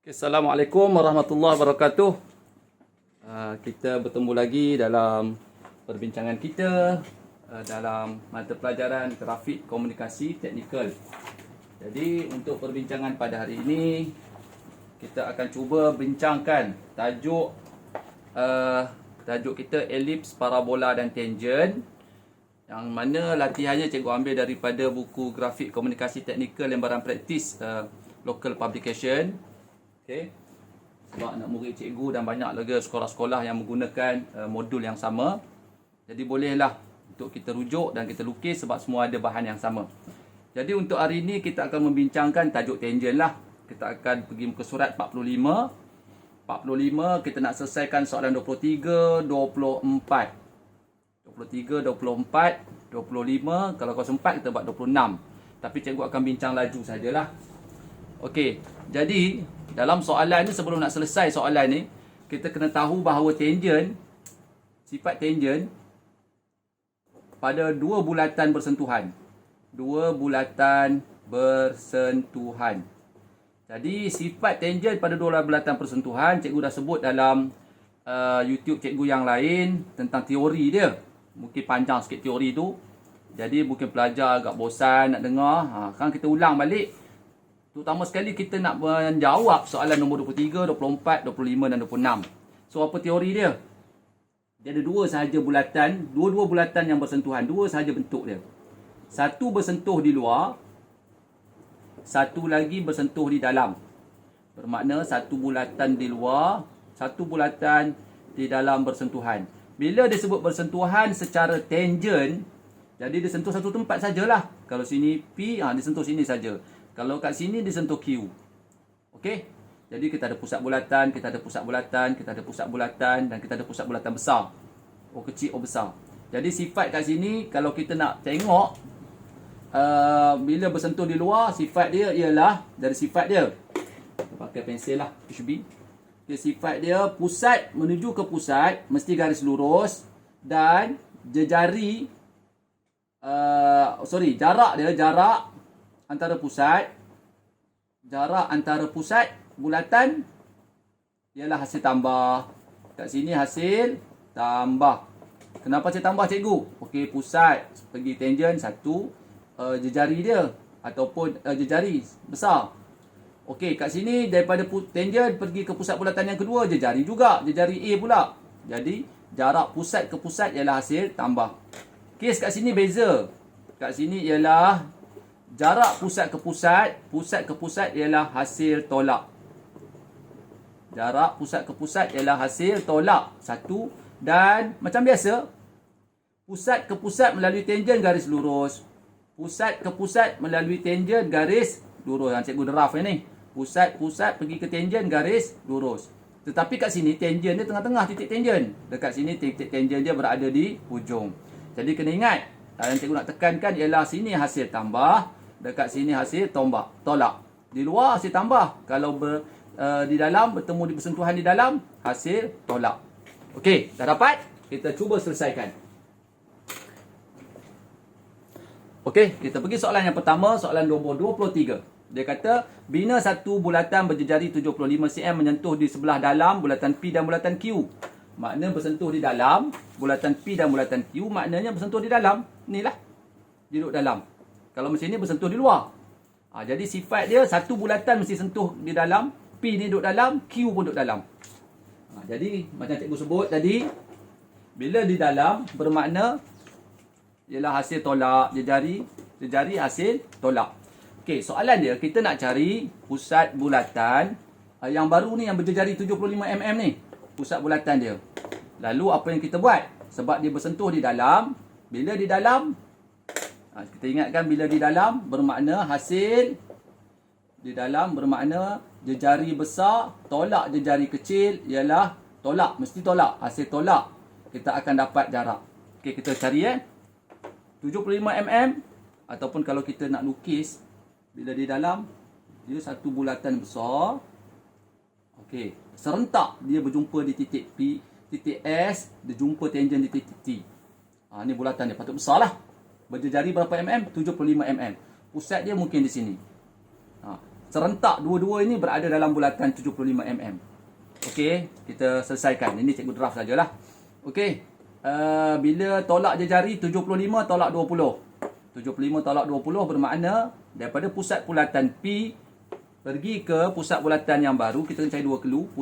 Assalamualaikum warahmatullahi wabarakatuh. Kita bertemu lagi dalam perbincangan kita dalam mata pelajaran Grafik Komunikasi Teknikal. Jadi untuk perbincangan pada hari ini kita akan cuba bincangkan tajuk kita Elips, Parabola dan Tangent, yang mana latihannya cikgu ambil daripada buku Grafik Komunikasi Teknikal lembaran praktis Local Publication. Okay. Sebab nak murid cikgu dan banyak lagi sekolah-sekolah yang menggunakan modul yang sama. Jadi bolehlah untuk kita rujuk dan kita lukis sebab semua ada bahan yang sama. Jadi untuk hari ini kita akan membincangkan tajuk tangent lah. Kita akan pergi muka surat 45. 45 kita nak selesaikan soalan 23, 24. 23, 24, 25. Kalau kau sempat kita buat 26. Tapi cikgu akan bincang laju sajalah. Okey. Jadi dalam soalan ni, sebelum nak selesai soalan ni, kita kena tahu bahawa tangent, sifat tangent pada dua bulatan bersentuhan. Dua bulatan bersentuhan. Jadi sifat tangent pada dua bulatan bersentuhan, cikgu dah sebut dalam YouTube cikgu yang lain tentang teori dia. Mungkin panjang sikit teori tu. Jadi mungkin pelajar agak bosan nak dengar. Sekarang kita ulang balik. Terutama sekali kita nak menjawab soalan nombor 23, 24, 25 dan 26. So apa teori dia? Dia ada dua sahaja bulatan, dua-dua bulatan yang bersentuhan, dua sahaja bentuk dia. Satu bersentuh di luar, satu lagi bersentuh di dalam. Bermakna satu bulatan di luar, satu bulatan di dalam bersentuhan. Bila disebut bersentuhan secara tangent, jadi dia sentuh satu tempat sajalah. Kalau sini P, dia sentuh sini saja. Kalau kat sini disentuh Q. Okey? Jadi kita ada pusat bulatan, kita ada pusat bulatan, kita ada pusat bulatan dan kita ada pusat bulatan besar. O kecil, O besar. Jadi sifat kat sini kalau kita nak tengok bila bersentuh di luar, sifat dia ialah dari sifat dia. Kita pakai pensel lah, HB. Okay, sifat dia pusat menuju ke pusat mesti garis lurus dan jejari jarak antara pusat, jarak antara pusat bulatan ialah hasil tambah. Kat sini hasil tambah. Kenapa saya tambah cikgu? Okey, pusat pergi tangent satu, jejari dia ataupun jejari besar. Okey, kat sini daripada tangent pergi ke pusat bulatan yang kedua, jejari juga, jejari A pula. Jadi jarak pusat ke pusat ialah hasil tambah. Kes kat sini beza. Kat sini ialah jarak pusat ke pusat ialah hasil tolak. Jarak pusat ke pusat ialah hasil tolak. Satu. Dan macam biasa, pusat ke pusat melalui tangent garis lurus. Pusat ke pusat melalui tangent garis lurus. Yang cikgu draft ni. Pusat pergi ke tangent garis lurus. Tetapi kat sini tangent dia tengah-tengah titik tangent. Dekat sini titik tangent dia berada di hujung. Jadi kena ingat, yang cikgu nak tekankan ialah sini hasil tambah. Dekat sini hasil tolak. Di luar hasil tambah. Kalau di dalam, bertemu di persentuhan di dalam, hasil tolak. Okey, dah dapat? Kita cuba selesaikan. Okey, kita pergi soalan yang pertama, soalan nombor 23. Dia kata, bina satu bulatan berjejari 75 cm menyentuh di sebelah dalam bulatan P dan bulatan Q. Makna bersentuh di dalam, bulatan P dan bulatan Q, maknanya bersentuh di dalam. Inilah, duduk dalam. Kalau mesin ni bersentuh di luar. Jadi sifat dia satu bulatan mesti sentuh di dalam, P ni duduk dalam, Q pun duduk dalam. Jadi macam cikgu sebut tadi, bila di dalam bermakna ialah hasil tolak, jejari hasil tolak. Okey, soalan dia kita nak cari pusat bulatan yang baru ni yang berjejari 75 mm ni. Pusat bulatan dia. Lalu apa yang kita buat? Sebab dia bersentuh di dalam, bila di dalam, kita ingatkan bila di dalam bermakna hasil, di dalam bermakna jejari besar tolak jejari kecil ialah tolak, mesti tolak, hasil tolak kita akan dapat jarak. Okey, kita cari 75 mm ataupun kalau kita nak lukis bila di dalam dia satu bulatan besar. Okey, serentak dia berjumpa di titik P, titik S, dia jumpa tangent di titik T. Ni bulatan dia patut besarlah. Berjejari berapa mm? 75 mm. Pusat dia mungkin di sini. serentak dua-dua ini berada dalam bulatan 75 mm. Okey, kita selesaikan. Ini cikgu draft sajalah. Okey. Bila tolak je jari 75 tolak 20. 75 tolak 20 bermakna daripada pusat bulatan P pergi ke pusat bulatan yang baru, kita cari dua clue.